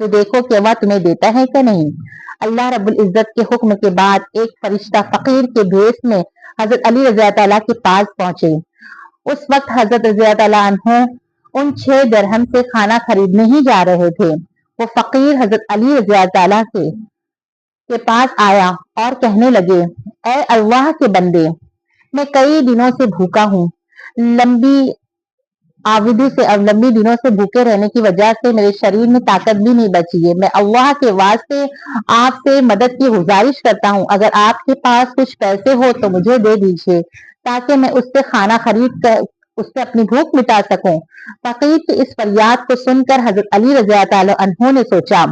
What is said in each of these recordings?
تو دیکھو کہ وہ تمہیں دیتا ہے کہ نہیں۔ اللہ رب العزت کے حکم کے بعد ایک فرشتہ فقیر کے بھیس میں حضرت علی رضی اللہ تعالیٰ کے پاس پہنچے۔ اس وقت حضرت رضی اللہ تعالیٰ عنہ ان 6 درہم سے کھانا خریدنے ہی جا رہے تھے۔ وہ فقیر حضرت علی رضی اللہ تعالیٰ کے پاس آیا اور کہنے لگے، اے اللہ کے بندے، میں کئی دنوں سے بھوکا ہوں۔ لمبی دنوں سے بھوکے رہنے کی وجہ سے میرے شریر میں طاقت بھی نہیں بچی ہے۔ میں اللہ کے واسطے آپ سے مدد کی گزارش کرتا ہوں، اگر آپ کے پاس کچھ پیسے ہو تو مجھے دے دیجیے تاکہ میں اس سے کھانا خرید کر اس سے اپنی بھوک مٹا سکوں۔ فقیر کی اس فریاد کو سن کر حضرت علی رضی اللہ تعالیٰ عنہ نے سوچا،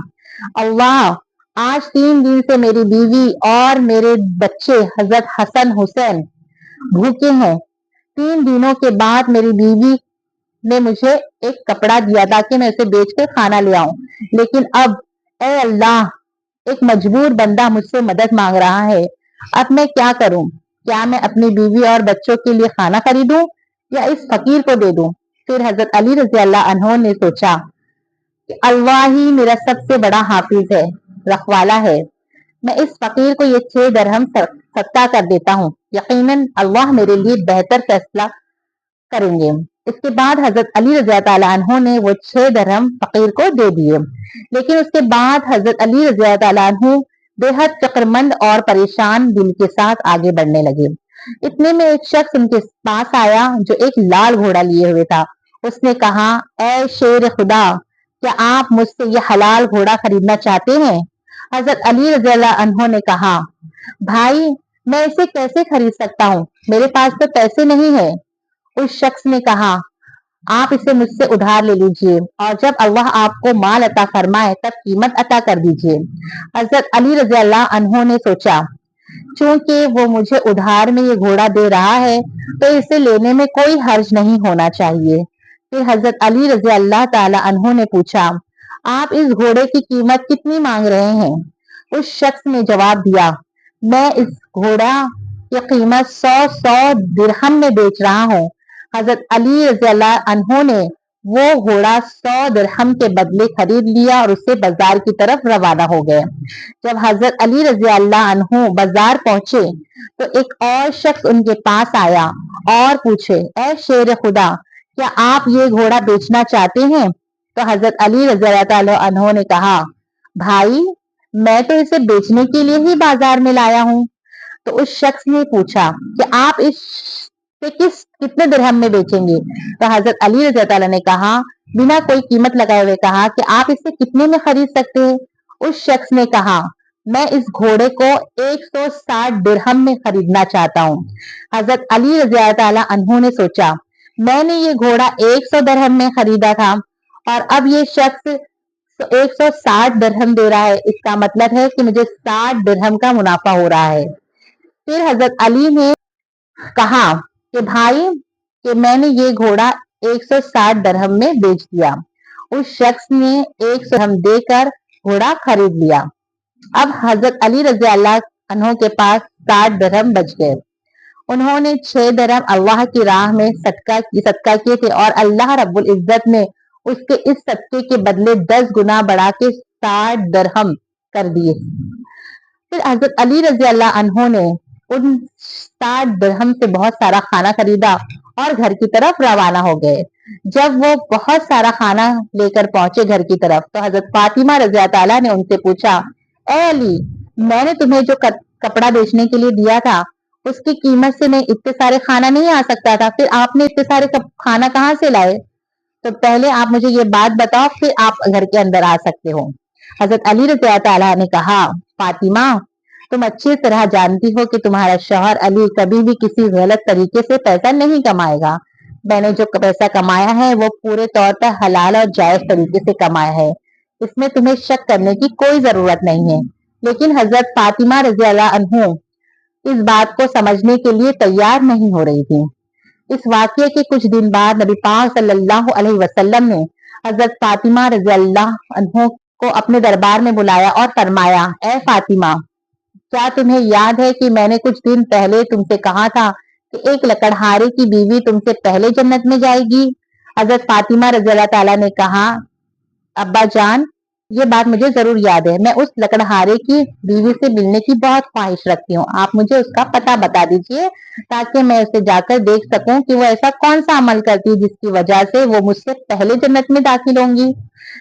اللہ، آج 3 دن سے میری بیوی اور میرے بچے حضرت حسن حسین بھوکے ہیں۔ 3 دنوں کے بعد میری بیوی نے مجھے ایک کپڑا دیا تاکہ میں اسے بیچ کر کھانا لے آؤں، لیکن اب اے اللہ، ایک مجبور بندہ مجھ سے مدد مانگ رہا ہے، اب میں کیا کروں؟ کیا میں اپنی بیوی اور بچوں کے لیے کھانا خریدوں یا اس فقیر کو دے دوں؟ پھر حضرت علی رضی اللہ عنہ نے سوچا کہ اللہ ہی میرا سب سے بڑا حافظ ہے، رکھوالا ہے، میں اس فقیر کو یہ 6 درہم صدقہ کر دیتا ہوں، یقیناً اللہ میرے لیے بہتر فیصلہ کریں گے۔ اس کے بعد حضرت علی رضی اللہ تعالیٰ عنہ نے وہ 6 درہم فقیر کو دے دیے، لیکن اس کے بعد حضرت علی رضی اللہ تعالیٰ عنہ بے حد فکرمند اور پریشان دل کے ساتھ آگے بڑھنے لگے۔ اتنے میں ایک شخص ان کے پاس آیا جو ایک لال گھوڑا لیے ہوئے تھا۔ اس نے کہا، اے شیر خدا، کیا آپ مجھ سے یہ حلال گھوڑا خریدنا چاہتے ہیں؟ حضرت علی رضی اللہ عنہ نے کہا، بھائی، میں اسے کیسے خرید سکتا ہوں؟ میرے پاس تو پیسے نہیں ہے۔ اس شخص نے کہا، آپ اسے مجھ سے ادھار لے لیجئے اور جب اللہ آپ کو مال عطا فرمائے تب قیمت عطا کر دیجئے۔ حضرت علی رضی اللہ عنہ نے سوچا، چونکہ وہ مجھے ادھار میں یہ گھوڑا دے رہا ہے تو اسے لینے میں کوئی حرج نہیں ہونا چاہیے۔ پھر حضرت علی رضی اللہ تعالی عنہ نے پوچھا، آپ اس گھوڑے کی قیمت کتنی مانگ رہے ہیں؟ اس شخص نے جواب دیا، میں اس گھوڑا کی قیمت 100 درہم میں بیچ رہا ہوں۔ حضرت علی رضی اللہ عنہ نے وہ گھوڑا 100 درہم کے بدلے خرید لیا اور اسے بازار کی طرف روانہ ہو گئے۔ جب حضرت علی رضی اللہ عنہ بازار پہنچے تو ایک اور شخص ان کے پاس آیا اور پوچھے، اے شیر خدا، کیا آپ یہ گھوڑا بیچنا چاہتے ہیں؟ تو حضرت علی رضی اللہ تعالیٰ عنہ نے کہا، بھائی، میں تو اسے بیچنے کے لیے ہی بازار میں لایا ہوں۔ تو اس شخص نے پوچھا کہ آپ اس سے کتنے درہم میں بیچیں گے؟ تو حضرت علی رضی اللہ تعالیٰ نے کہا، بنا کوئی قیمت لگائے ہوئے کہا کہ آپ اسے کتنے میں خرید سکتے ہیں؟ اس شخص نے کہا، میں اس گھوڑے کو 160 درہم میں خریدنا چاہتا ہوں۔ حضرت علی رضی اللہ تعالیٰ عنہ نے سوچا، میں نے یہ گھوڑا 100 درہم میں خریدا تھا اور اب یہ شخص 160 درہم دے رہا ہے، اس کا مطلب ہے کہ مجھے 60 درہم کا منافع ہو رہا ہے۔ پھر حضرت علی نے کہا کہ بھائی، کہ میں نے یہ گھوڑا 160 درہم میں بیچ دیا۔ اس شخص نے 100 درہم دے کر گھوڑا خرید لیا۔ اب حضرت علی رضی اللہ عنہ کے پاس 60 درہم بچ گئے۔ انہوں نے 6 درہم اللہ کی راہ میں صدقہ کیے تھے اور اللہ رب العزت نے اس کے اس صدقے کے بدلے 10 گنا بڑھا کے 60 درہم کر دیے۔ پھر حضرت علی رضی اللہ عنہ نے ان 60 درہم سے بہت سارا کھانا خریدا اور گھر کی طرف روانہ ہو گئے۔ جب وہ بہت سارا کھانا لے کر پہنچے گھر کی طرف تو حضرت فاطمہ رضی اللہ تعالیٰ نے ان سے پوچھا، اے علی، میں نے تمہیں جو کپڑا بیچنے کے لیے دیا تھا اس کی قیمت سے میں اتنے سارے کھانا نہیں آ سکتا تھا، پھر آپ نے اتنے سارے کھانا کہاں سے لائے؟ تو پہلے آپ مجھے یہ بات بتاؤ، پھر آپ گھر کے اندر آ سکتے ہو۔ حضرت علی رضی اللہ تعالیٰ نے کہا، فاطمہ، تم اچھی طرح جانتی ہو کہ تمہارا شوہر علی کبھی بھی کسی غلط طریقے سے پیسہ نہیں کمائے گا۔ میں نے جو پیسہ کمایا ہے وہ پورے طور پر حلال اور جائز طریقے سے کمایا ہے، اس میں تمہیں شک کرنے کی کوئی ضرورت نہیں ہے۔ لیکن حضرت فاطمہ رضی اللہ عنہ اس بات کو سمجھنے کے لیے تیار نہیں ہو رہی تھی۔ اس واقعے کے کچھ دن بعد نبی پاک صلی اللہ علیہ وسلم نے حضرت فاطمہ رضی اللہ عنہ کو اپنے دربار میں بلایا اور فرمایا، اے فاطمہ، کیا تمہیں یاد ہے کہ میں نے کچھ دن پہلے تم سے کہا تھا کہ ایک لکڑہارے کی بیوی تم سے پہلے جنت میں جائے گی؟ حضرت فاطمہ رضی اللہ تعالیٰ نے کہا، ابا جان، یہ بات مجھے ضرور یاد ہے۔ میں اس لکڑہارے کی بیوی سے ملنے کی بہت خواہش رکھتی ہوں۔ آپ مجھے اس کا پتہ بتا دیجیے تاکہ میں اسے جا کر دیکھ سکوں کہ وہ ایسا کون سا عمل کرتی ہے جس کی وجہ سے وہ مجھ سے پہلے جنت میں داخل ہوں گی۔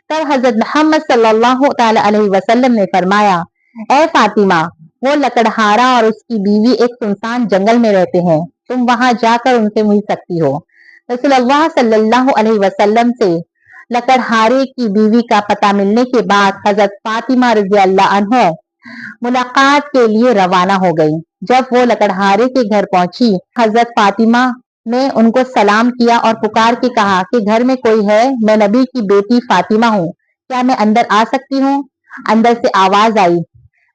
تب حضرت محمد صلی اللہ تعالی علیہ وسلم نے فرمایا، اے فاطمہ، وہ لکڑہارا اور اس کی بیوی ایک سنسان جنگل میں رہتے ہیں، تم وہاں جا کر ان سے مل سکتی ہو۔ رسول اللہ صلی اللہ علیہ وسلم سے لکڑہارے کی بیوی کا پتہ ملنے کے بعد حضرت فاطمہ رضی اللہ عنہ ملاقات کے لیے روانہ ہو گئی۔ جب وہ لکڑہارے کے گھر پہنچی، حضرت فاطمہ نے ان کو سلام کیا اور پکار کے کہا کہ گھر میں کوئی ہے؟ میں نبی کی بیٹی فاطمہ ہوں، کیا میں اندر آ سکتی ہوں؟ اندر سے آواز آئی،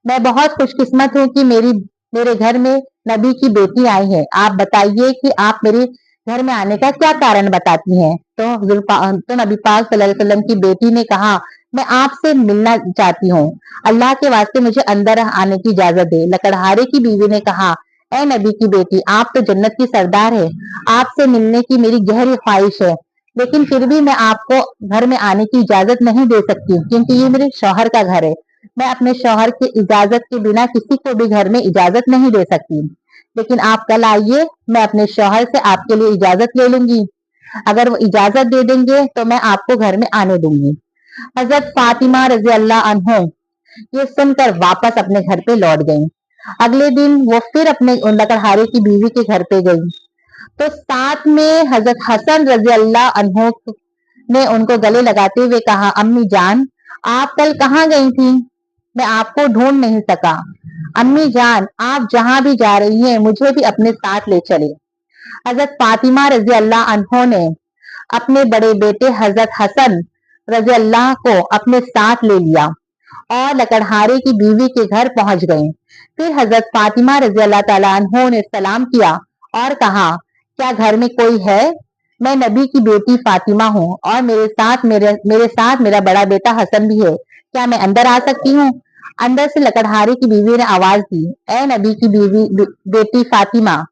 میں بہت خوش قسمت ہوں کہ میرے گھر میں نبی کی بیٹی آئی ہے، آپ بتائیے کہ آپ میرے گھر میں آنے کا کیا کارن بتاتی ہیں؟ تو نبی پاک صلی اللہ علیہ وسلم کی بیٹی نے کہا، میں آپ سے ملنا چاہتی ہوں، اللہ کے واسطے مجھے اندر آنے کی اجازت دے۔ لکڑہارے کی بیوی نے کہا، اے نبی کی بیٹی، آپ تو جنت کی سردار ہے، آپ سے ملنے کی میری گہری خواہش ہے، لیکن پھر بھی میں آپ کو گھر میں آنے کی اجازت نہیں دے سکتی کیونکہ یہ میرے شوہر کا گھر ہے، میں اپنے شوہر کی اجازت کے بنا کسی کو بھی گھر میں اجازت نہیں دے سکتی، لیکن آپ کل آئیے، میں اپنے شوہر سے آپ کے لیے اجازت لے لوں گی، اگر وہ اجازت دے دیں گے تو میں آپ کو گھر میں آنے دوں گی۔ حضرت فاطمہ رضی اللہ عنہ یہ سن کر واپس اپنے گھر پہ لوٹ گئیں۔ اگلے دن وہ پھر اپنے لکڑہارے کی بیوی کے گھر پہ گئی تو ساتھ میں حضرت حسن رضی اللہ عنہ نے ان کو گلے لگاتے ہوئے کہا، امی جان، آپ کل کہاں گئی تھی؟ میں آپ کو ڈھونڈ نہیں سکا۔ امی جان، آپ جہاں بھی جا رہی ہیں مجھے بھی اپنے ساتھ لے چلے۔ حضرت فاطمہ رضی اللہ عنہ نے اپنے بڑے بیٹے حضرت حسن رضی اللہ کو اپنے ساتھ لے لیا اور لکڑہارے کی بیوی کے گھر پہنچ گئے۔ پھر حضرت فاطمہ رضی اللہ تعالیٰ عنہ نے سلام کیا اور کہا، کیا گھر میں کوئی ہے؟ میں نبی کی بیٹی فاطمہ ہوں اور میرے ساتھ میرا بڑا بیٹا حسن بھی ہے، کیا میں اندر آ سکتی ہوں؟ اندر سے لکڑہارے کی بیوی نے آواز دی، اے نبی کی بیٹی فاطمہ،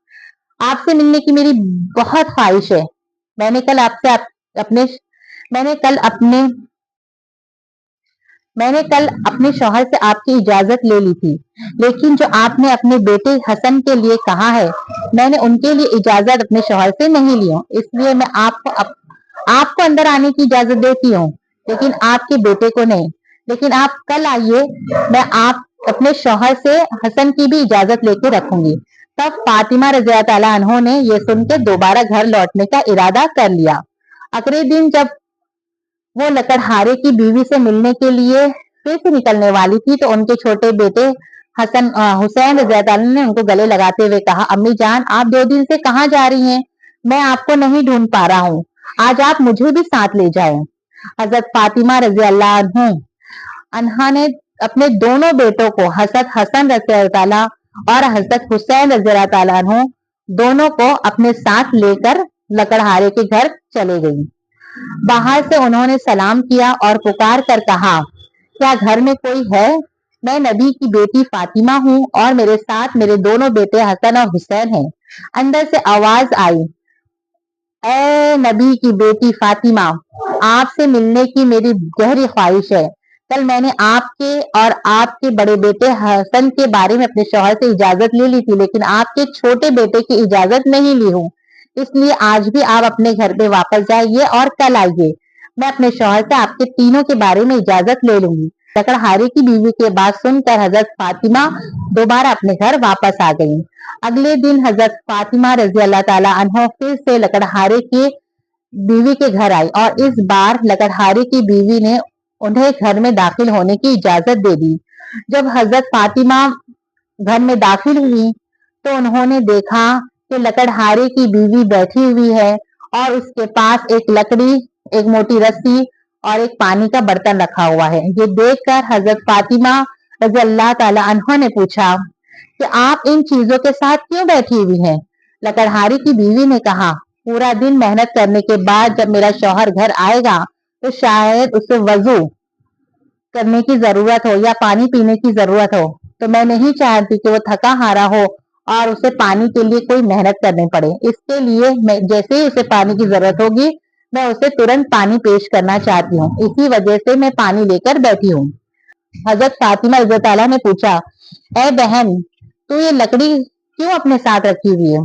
آپ سے ملنے کی میری بہت خواہش ہے، میں نے کل اپنے شوہر سے آپ کی اجازت لے لی تھی، لیکن جو آپ نے اپنے بیٹے حسن کے لیے کہا ہے، میں نے ان کے لیے اجازت اپنے شوہر سے نہیں لی، اس لیے میں آپ کو اندر آنے کی اجازت دیتی ہوں لیکن آپ کے بیٹے کو نہیں، لیکن آپ کل آئیے، میں آپ اپنے شوہر سے حسن کی بھی اجازت لے کے رکھوں گی۔ تب فاطمہ رضی اللہ تعالیٰ عنہ نے یہ سن کے دوبارہ گھر لوٹنے کا ارادہ کر لیا۔ اگلے دن جب وہ لکڑہارے کی بیوی سے ملنے کے لیے پھر سے نکلنے والی تھی تو ان کے چھوٹے بیٹے حسین رضی اللہ عنہ نے ان کو گلے لگاتے ہوئے کہا، امی جان، آپ 2 دن سے کہاں جا رہی ہیں؟ میں آپ کو نہیں ڈھونڈ پا رہا ہوں، آج آپ مجھے بھی ساتھ لے جائیں۔ حضرت فاطمہ رضی اللہ عنہا نے اپنے دونوں بیٹوں کو حضرت حسن رضی اللہ تعالیٰ اور حضرت حسین رضی اللہ تعالیٰ عنہ دونوں کو اپنے ساتھ لے کر لکڑہارے کے گھر چلے گئی۔ باہر سے انہوں نے سلام کیا اور پکار کر کہا، کیا گھر میں کوئی ہے؟ میں نبی کی بیٹی فاطمہ ہوں اور میرے ساتھ میرے دونوں بیٹے حسن اور حسین ہیں۔ اندر سے آواز آئی، اے نبی کی بیٹی فاطمہ، آپ سے ملنے کی میری گہری خواہش ہے، کل میں نے آپ کے اور آپ کے بڑے بیٹے حسن کے بارے میں اپنے شوہر سے اجازت لے لی تھی لیکن آپ کے چھوٹے بیٹے کی اجازت نہیں لی ہوں، اس لیے آج بھی آپ اپنے گھر پہ واپس جائیے اور کل آئیے، میں اپنے شوہر سے آپ کے تینوں کے بارے میں اجازت لے لوں گی۔ لکڑہارے کی بیوی کی بات سن کر حضرت فاطمہ دوبارہ اپنے گھر واپس آ گئیں۔ اگلے دن حضرت فاطمہ رضی اللہ تعالیٰ عنہ پھر سے لکڑہارے کی بیوی کے گھر آئی اور اس بار لکڑہارے کی بیوی نے انہیں گھر میں داخل ہونے کی اجازت دے دی۔ جب حضرت فاطمہ گھر میں داخل ہوئی تو انہوں نے دیکھا کہ لکڑہارے کی بیوی بیٹھی ہوئی ہے اور اس کے پاس ایک لکڑی، ایک موٹی رسی اور ایک پانی کا برتن رکھا ہوا ہے۔ یہ دیکھ کر حضرت فاطمہ رضی اللہ تعالی عنہ نے پوچھا کہ آپ ان چیزوں کے ساتھ کیوں بیٹھی ہوئی ہیں؟ لکڑہارے کی بیوی نے کہا، پورا دن محنت کرنے کے بعد جب میرا شوہر گھر آئے گا تو شاید اسے وضو کرنے کی ضرورت ہو یا پانی پینے کی ضرورت ہو، تو میں نہیں چاہتی کہ وہ تھکا ہارا ہو اور اسے پانی کے لیے کوئی محنت کرنی پڑے، اس کے لیے جیسے ہی اسے پانی کی ضرورت ہوگی میں اسے ترنت پانی پیش کرنا چاہتی ہوں، اسی وجہ سے میں پانی لے کر بیٹھی ہوں۔ حضرت فاطمہ رضی اللہ عنہا نے پوچھا، اے بہن، تو یہ لکڑی کیوں اپنے ساتھ رکھی ہوئی ہے؟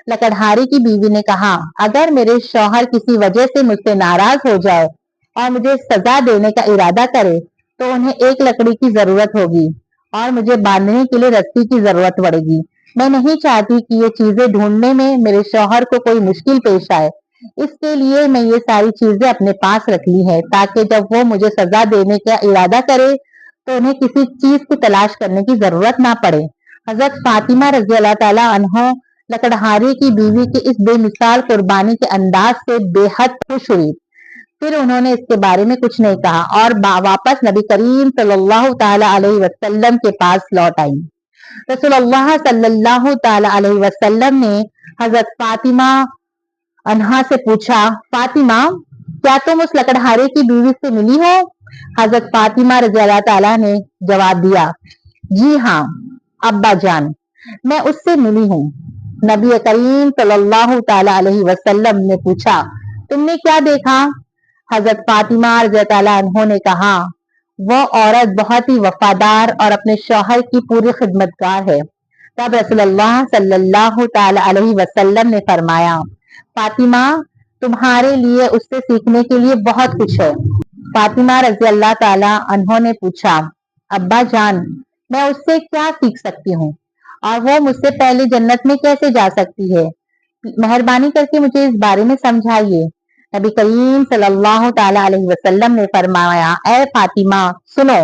لکڑہاری کی بیوی نے کہا، اگر میرے شوہر کسی وجہ سے مجھ سے ناراض ہو جائے اور مجھے سزا دینے کا ارادہ کرے تو انہیں ایک لکڑی کی ضرورت ہوگی اور مجھے باندھنے کے لیے رسی کی ضرورت پڑے گی۔ میں نہیں چاہتی کہ یہ چیزیں ڈھونڈنے میں میرے شوہر کو کوئی مشکل پیش آئے، اس کے لیے میں یہ ساری چیزیں اپنے پاس رکھ لی ہے تاکہ جب وہ مجھے سزا دینے کا ارادہ کرے تو انہیں کسی چیز کی تلاش کرنے کی ضرورت نہ پڑے۔ حضرت فاطمہ رضی اللہ تعالی عنہ لکڑہاری کی بیوی کے اس بے مثال قربانی کے انداز سے بے حد خوش ہوئی۔ پھر انہوں نے اس کے بارے میں کچھ نہیں کہا اور واپس نبی کریم صلی اللہ تعالی علیہ وسلم کے پاس لوٹ آئی۔ رسول اللہ صلی اللہ تعالی علیہ وسلم نے حضرت فاطمہ عنہا سے پوچھا، فاطمہ، کیا تم اس لکڑہارے کی بیوی سے ملی ہو؟ حضرت فاطمہ رضی اللہ تعالیٰ نے جواب دیا، جی ہاں ابا جان، میں اس سے ملی ہوں۔ نبی کریم صلی اللہ تعالی علیہ وسلم نے پوچھا، تم نے کیا دیکھا؟ حضرت فاطمہ رضی اللہ عنہ نے کہا، وہ عورت بہت ہی وفادار اور اپنے شوہر کی پوری خدمتگار ہے۔ تب رسول اللہ صلی اللہ تعالی علیہ وسلم نے فرمایا، فاطمہ، تمہارے لیے اس سے سیکھنے کے لیے بہت کچھ ہے۔ فاطمہ رضی اللہ تعالی عنہ نے پوچھا، ابا جان، میں اس سے کیا سیکھ سکتی ہوں اور وہ مجھ سے پہلے جنت میں کیسے جا سکتی ہے؟ مہربانی کر کے مجھے اس بارے میں سمجھائیے۔ نبی کریم صلی اللہ تعالی علیہ وسلم نے فرمایا، اے فاطمہ، سنو،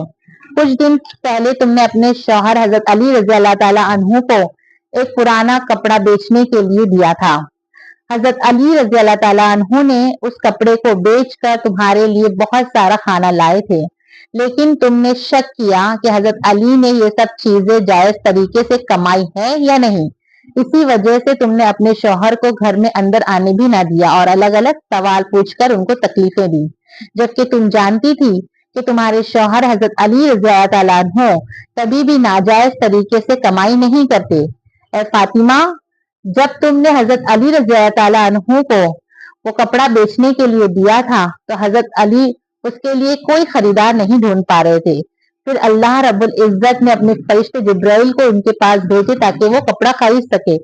کچھ دن پہلے تم نے اپنے شوہر حضرت علی رضی اللہ تعالی عنہ کو ایک پرانا کپڑا بیچنے کے لیے دیا تھا۔ حضرت علی رضی اللہ تعالیٰ عنہ نے اس کپڑے کو بیچ کر تمہارے لیے بہت سارا کھانا لائے تھے، لیکن تم نے شک کیا کہ حضرت علی نے یہ سب چیزیں جائز طریقے سے کمائی ہے یا نہیں، اسی وجہ سے تم نے اپنے شوہر کو گھر میں اندر آنے بھی نہ دیا اور الگ الگ سوال پوچھ کر ان کو تکلیفیں دی، جبکہ تم جانتی تھی کہ تمہارے شوہر حضرت علی رضی اللہ تعالیٰ عنہ کبھی بھی ناجائز طریقے سے کمائی نہیں کرتے۔ اے فاطمہ، جب تم نے حضرت علی رضی اللہ تعالیٰ عنہ کو وہ کپڑا بیچنے کے لیے دیا تھا تو حضرت علی اس کے لیے کوئی خریدار نہیں ڈھونڈ پا رہے تھے۔ پھر اللہ رب العزت نے اپنے فرشتے جبرائیل کو ان کے پاس بھیجے تاکہ وہ کپڑا خرید سکے۔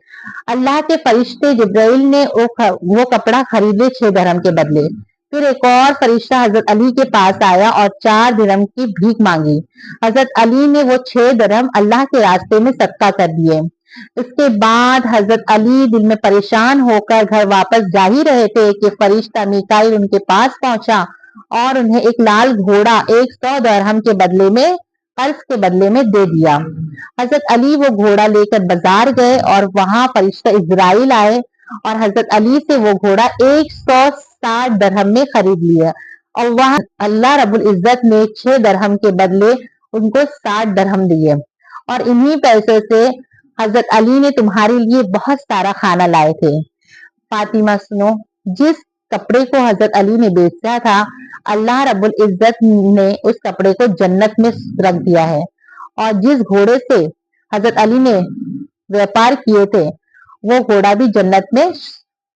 اللہ کے فرشتے جبرائیل نے وہ کپڑا خریدے 6 درہم کے بدلے۔ پھر ایک اور فرشتہ حضرت علی کے پاس آیا اور 4 درہم کی بھیک مانگی۔ حضرت علی نے وہ 6 درہم اللہ کے راستے میں صدقہ کر دیے۔ اس کے بعد حضرت علی دل میں پریشان ہو کر گھر واپس جا ہی رہے تھے کہ فرشتہ میکائیل ان کے پاس پہنچا اور انہیں ایک لال گھوڑا 100 درہم کے بدلے میں قرض کے بدلے میں دے دیا۔ حضرت علی وہ گھوڑا لے کر بازار گئے اور وہاں فرشتہ اسرائیل آئے اور حضرت علی سے وہ گھوڑا 160 درہم میں خرید لیا اور وہاں اللہ رب العزت نے 6 درہم کے بدلے ان کو 60 درہم دیے، اور انہی پیسے سے حضرت علی نے تمہارے لیے بہت سارا کھانا لائے تھے۔ فاطمہ، سنو، جس کپڑے کو حضرت علی نے بیچا تھا، اللہ رب العزت نے اس کپڑے کو جنت میں رکھ دیا ہے، اور جس گھوڑے سے حضرت علی نے ویپار کیے تھے وہ گھوڑا بھی جنت میں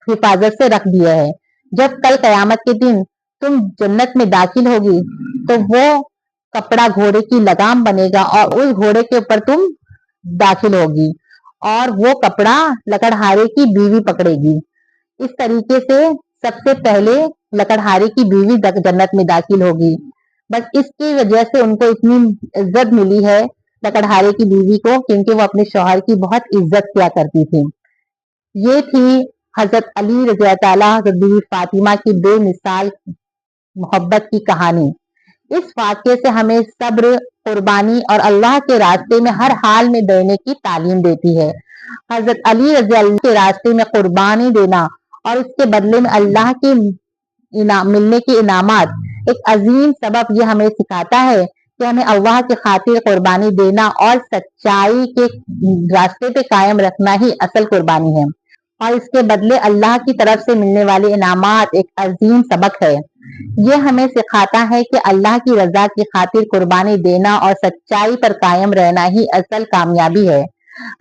حفاظت سے رکھ دیا ہے۔ جب کل قیامت کے دن تم جنت میں داخل ہوگی تو وہ کپڑا گھوڑے کی لگام بنے گا اور اس گھوڑے کے اوپر تم داخل ہوگی اور وہ کپڑا لکڑہارے کی بیوی پکڑے گی۔ اس طریقے سے سب سے پہلے لکڑہارے کی بیوی جنت میں داخل ہوگی۔ بس اس کی وجہ سے ان کو اتنی عزت ملی ہے لکڑہارے کی بیوی کو، کیونکہ وہ اپنے شوہر کی بہت عزت کیا کرتی تھی۔ یہ تھی حضرت علی رضی اللہ تعالیٰ حضرت بیوی فاطمہ کی بے مثال محبت کی کہانی۔ اس واقعے سے ہمیں صبر، قربانی اور اللہ کے راستے میں ہر حال میں دینے کی تعلیم دیتی ہے۔ حضرت علی رضی اللہ کے راستے میں قربانی دینا اور اس کے بدلے میں اللہ کے ملنے کے انعامات ایک عظیم سبب یہ ہمیں سکھاتا ہے کہ ہمیں اللہ کی خاطر قربانی دینا اور سچائی کے راستے پہ قائم رکھنا ہی اصل قربانی ہے، اور اس کے بدلے اللہ کی طرف سے ملنے والے انعامات ایک عظیم سبق ہے۔ یہ ہمیں سکھاتا ہے کہ اللہ کی رضا کی خاطر قربانی دینا اور سچائی پر قائم رہنا ہی اصل کامیابی ہے۔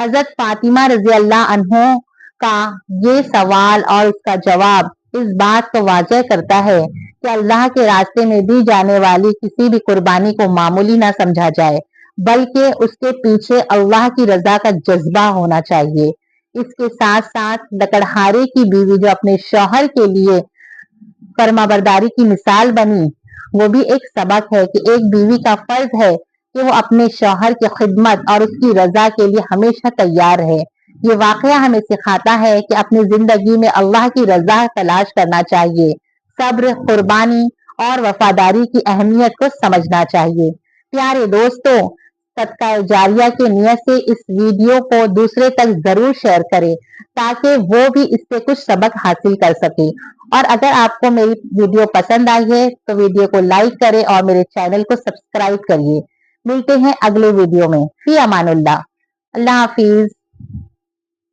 حضرت فاطمہ رضی اللہ عنہ کا یہ سوال اور اس کا جواب اس بات کو واضح کرتا ہے کہ اللہ کے راستے میں دی جانے والی کسی بھی قربانی کو معمولی نہ سمجھا جائے، بلکہ اس کے پیچھے اللہ کی رضا کا جذبہ ہونا چاہیے۔ اس کے ساتھ ساتھ لکڑہارے کی بیوی جو اپنے شوہر کے لیے فرمانبرداری کی مثال بنی، وہ بھی ایک سبق ہے کہ ایک بیوی کا فرض ہے کہ وہ اپنے شوہر کی خدمت اور اس کی رضا کے لیے ہمیشہ تیار ہے۔ یہ واقعہ ہمیں سکھاتا ہے کہ اپنی زندگی میں اللہ کی رضا تلاش کرنا چاہیے، صبر، قربانی اور وفاداری کی اہمیت کو سمجھنا چاہیے۔ پیارے دوستو، صدقہ جاریہ کی نیت سے اس ویڈیو کو دوسرے تک ضرور شیئر کریں تاکہ وہ بھی اس سے کچھ سبق حاصل کر سکیں، اور اگر آپ کو میری ویڈیو پسند آئی ہے تو ویڈیو کو لائک کریں اور میرے چینل کو سبسکرائب کریے۔ ملتے ہیں اگلے ویڈیو میں۔ فی امان اللہ، اللہ حافظ۔